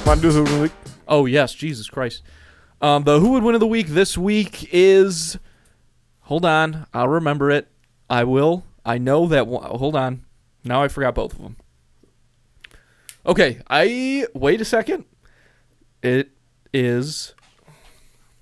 Want to do this week? Oh, yes. Jesus Christ. The Who Would Win of the Week this week is... Hold on. I'll remember it. I will. I know that... Hold on. Now I forgot both of them. Okay. Wait a second. It is...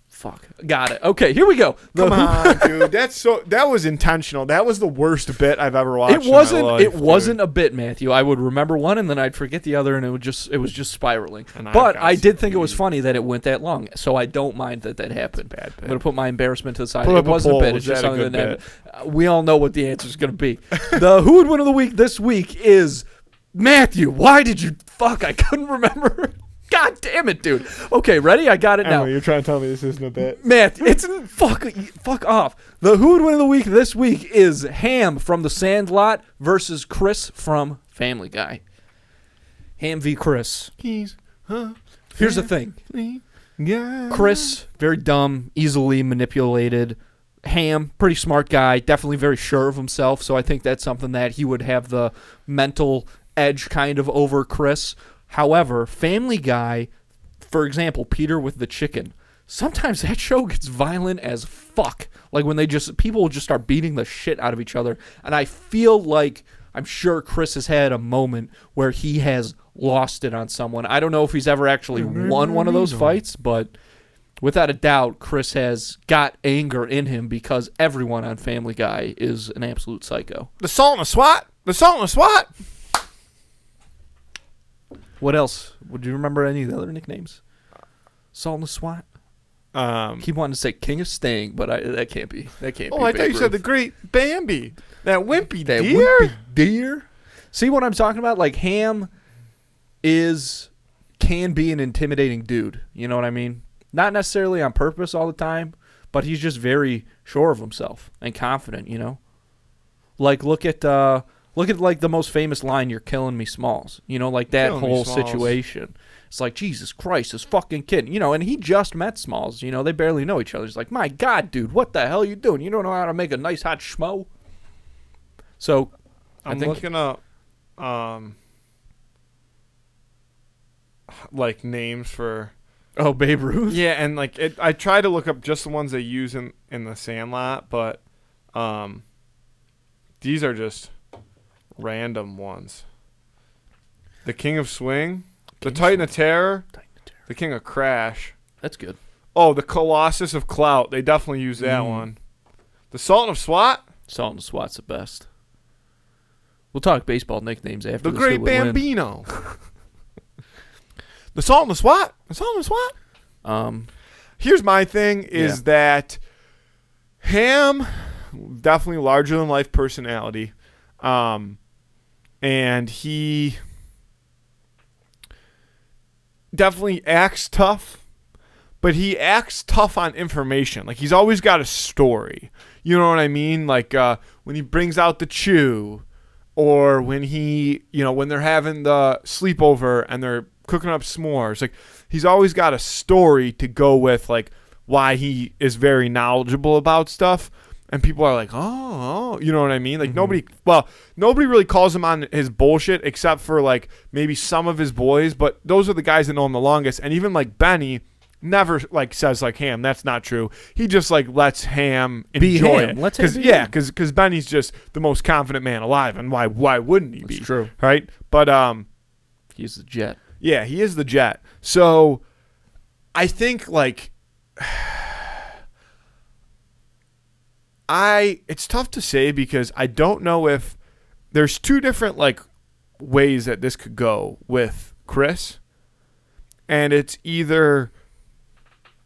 Fuck. Got it. Okay, here we go. Come on, dude. That was intentional. That was the worst bit I've ever watched. It wasn't. In my life, it wasn't a bit, Matthew. I would remember one and then I'd forget the other, and it was just spiraling. But I did think it was funny that it went that long, so I don't mind that happened. Bad bit. I'm gonna put my embarrassment to the side. Put It wasn't a bit. It's just something that we all know what the answer is gonna be. The Who Would Win of the Week this week is Matthew. Why did you? Fuck! I couldn't remember. God damn it, dude. Okay, ready? I got it now. You're trying to tell me this isn't a bit. Matt, it's fuck off. The Who Would Win of the Week this week is Ham from The Sandlot versus Chris from Family Guy. Ham v. Chris. Here's the thing. Chris, very dumb, easily manipulated. Ham, pretty smart guy, definitely very sure of himself, so I think that's something that he would have the mental edge kind of over Chris. However, Family Guy, for example, Peter with the chicken, sometimes that show gets violent as fuck. Like when people will just start beating the shit out of each other. And I feel like, I'm sure Chris has had a moment where he has lost it on someone. I don't know if he's ever actually won one of those fights, but without a doubt, Chris has got anger in him because everyone on Family Guy is an absolute psycho. The salt and the SWAT. The salt and the SWAT. What else? Would you remember any of the other nicknames? Salt and the SWAT? Keep wanting to say King of Sting, but that can't be. That can't be. Oh, I thought you said the great Bambi. That wimpy that deer. Wimpy deer. See what I'm talking about? Like Ham can be an intimidating dude. You know what I mean? Not necessarily on purpose all the time, but he's just very sure of himself and confident, you know? Like look at like the most famous line, "You're killing me, Smalls." You know, like that whole situation. It's like, Jesus Christ, this fucking kid. You know, and he just met Smalls. You know, they barely know each other. He's like, my God, dude, what the hell are you doing? You don't know how to make a nice hot schmo? So, I'm looking up, like names for... Oh, Babe Ruth? Yeah, and like I tried to look up just the ones they use in the Sandlot, but these are just... random ones. The King of Swing, the Titan of Terror, the King of Crash. That's good. Oh, the Colossus of Clout. They definitely use that one. The Sultan of SWAT. Sultan of SWAT's the best. We'll talk baseball nicknames after the this. Great Bambino. The Sultan of SWAT. The Sultan of SWAT. Here's my thing: is that Ham, definitely larger than life personality. And he definitely acts tough, but he acts tough on information. Like he's always got a story. You know what I mean? Like when he brings out the chew, or when when they're having the sleepover and they're cooking up s'mores. Like he's always got a story to go with, like why he is very knowledgeable about stuff. And people are like, oh, you know what I mean? Like nobody really calls him on his bullshit except for like maybe some of his boys, but those are the guys that know him the longest. And even like Benny never like says like Ham, that's not true. He just like lets Ham enjoy it. Because Benny's just the most confident man alive, and why wouldn't he be? That's true, right? But he's the Jet. Yeah, he is the Jet. So I think like. It's tough to say because I don't know if there's two different like ways that this could go with Chris, and it's either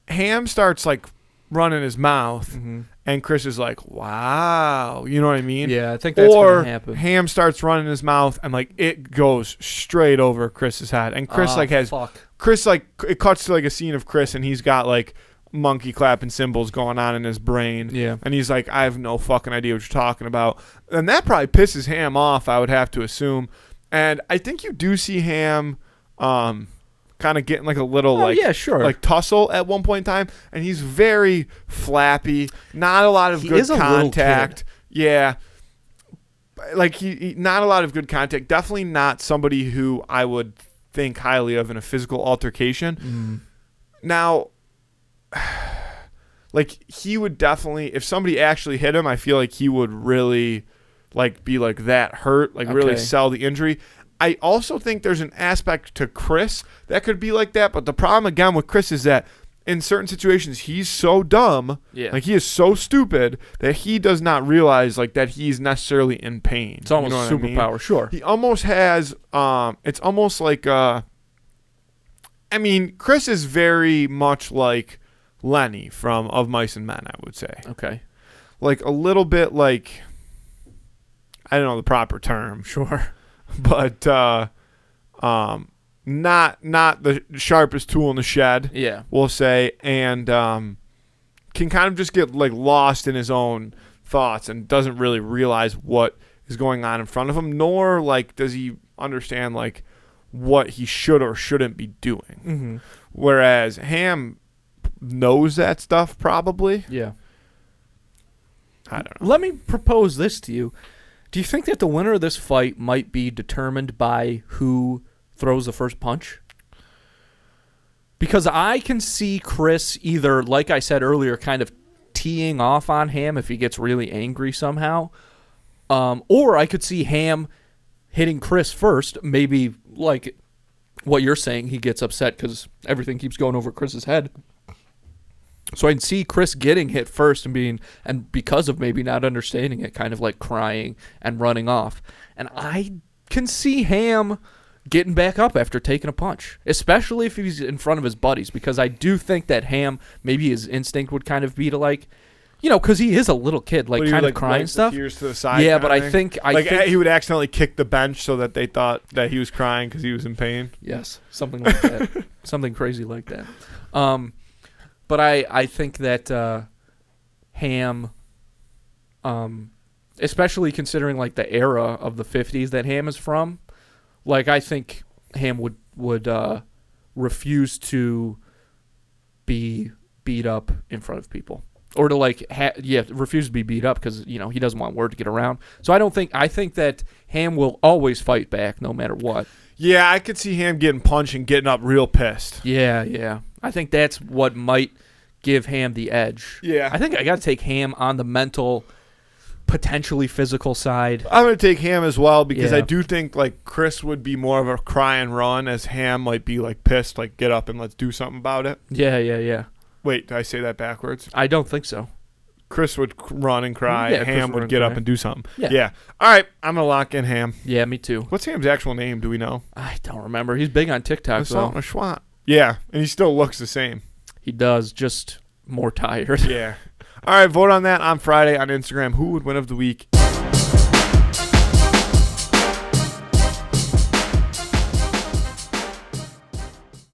Ham starts like running his mouth and Chris is like, wow, you know what I mean? Yeah, I think that's going to happen. Or Ham starts running his mouth and like it goes straight over Chris's head, and Chris Chris like it cuts to like a scene of Chris and he's got like monkey clapping symbols going on in his brain. Yeah. And he's like, I have no fucking idea what you're talking about. And that probably pisses Ham off, I would have to assume. And I think you do see Ham kind of getting like a little like tussle at one point in time. And he's very flappy, not a lot of good contact. Yeah. Like he not a lot of good contact. Definitely not somebody who I would think highly of in a physical altercation. Now, like, he would definitely, if somebody actually hit him, I feel like he would really, like, be like that hurt, like really sell the injury. I also think there's an aspect to Chris that could be like that, but the problem again with Chris is that in certain situations he's so dumb, like he is so stupid that he does not realize like that he's necessarily in pain. It's almost a superpower, sure. He almost has it's almost like I mean, Chris is very much like Lenny from Of Mice and Men, I would say. Okay. Like a little bit like, I don't know the proper term. Sure. But not the sharpest tool in the shed, we'll say, and can kind of just get like lost in his own thoughts and doesn't really realize what is going on in front of him, nor like does he understand like what he should or shouldn't be doing. Whereas Ham knows that stuff probably. Yeah. I don't know. Let me propose this to you. Do you think that the winner of this fight might be determined by who throws the first punch? Because I can see Chris either, like I said earlier, kind of teeing off on Ham if he gets really angry somehow. Or I could see Ham hitting Chris first. Maybe like what you're saying, he gets upset because everything keeps going over Chris's head. So I can see Chris getting hit first and because of maybe not understanding it, kind of like crying and running off. And I can see Ham getting back up after taking a punch, especially if he's in front of his buddies, because I do think that Ham, maybe his instinct would kind of be to like, you know, because he is a little kid, like kind of crying stuff. Tears to the side. Yeah, but I think he would accidentally kick the bench so that they thought that he was crying because he was in pain. Yes, something like that, something crazy like that. But I think that Ham, especially considering like the era of the 50s that Ham is from, like I think Ham would refuse to be beat up in front of people, or to like refuse to be beat up because you know he doesn't want word to get around. So I think that Ham will always fight back no matter what. Yeah, I could see Ham getting punched and getting up real pissed. Yeah. I think that's what might give Ham the edge. Yeah. I think I got to take Ham on the mental, potentially physical side. I'm going to take Ham as well because I do think like Chris would be more of a cry and run, as Ham might be like pissed, like get up and let's do something about it. Yeah. Wait, did I say that backwards? I don't think so. Chris would run and cry. Yeah, Ham would get up and do something. Yeah. All right, I'm going to lock in Ham. Yeah, me too. What's Ham's actual name? Do we know? I don't remember. He's big on TikTok, though. Schwant. Yeah, and he still looks the same. He does, just more tired. Yeah. All right, vote on that on Friday on Instagram. Who would win of the week?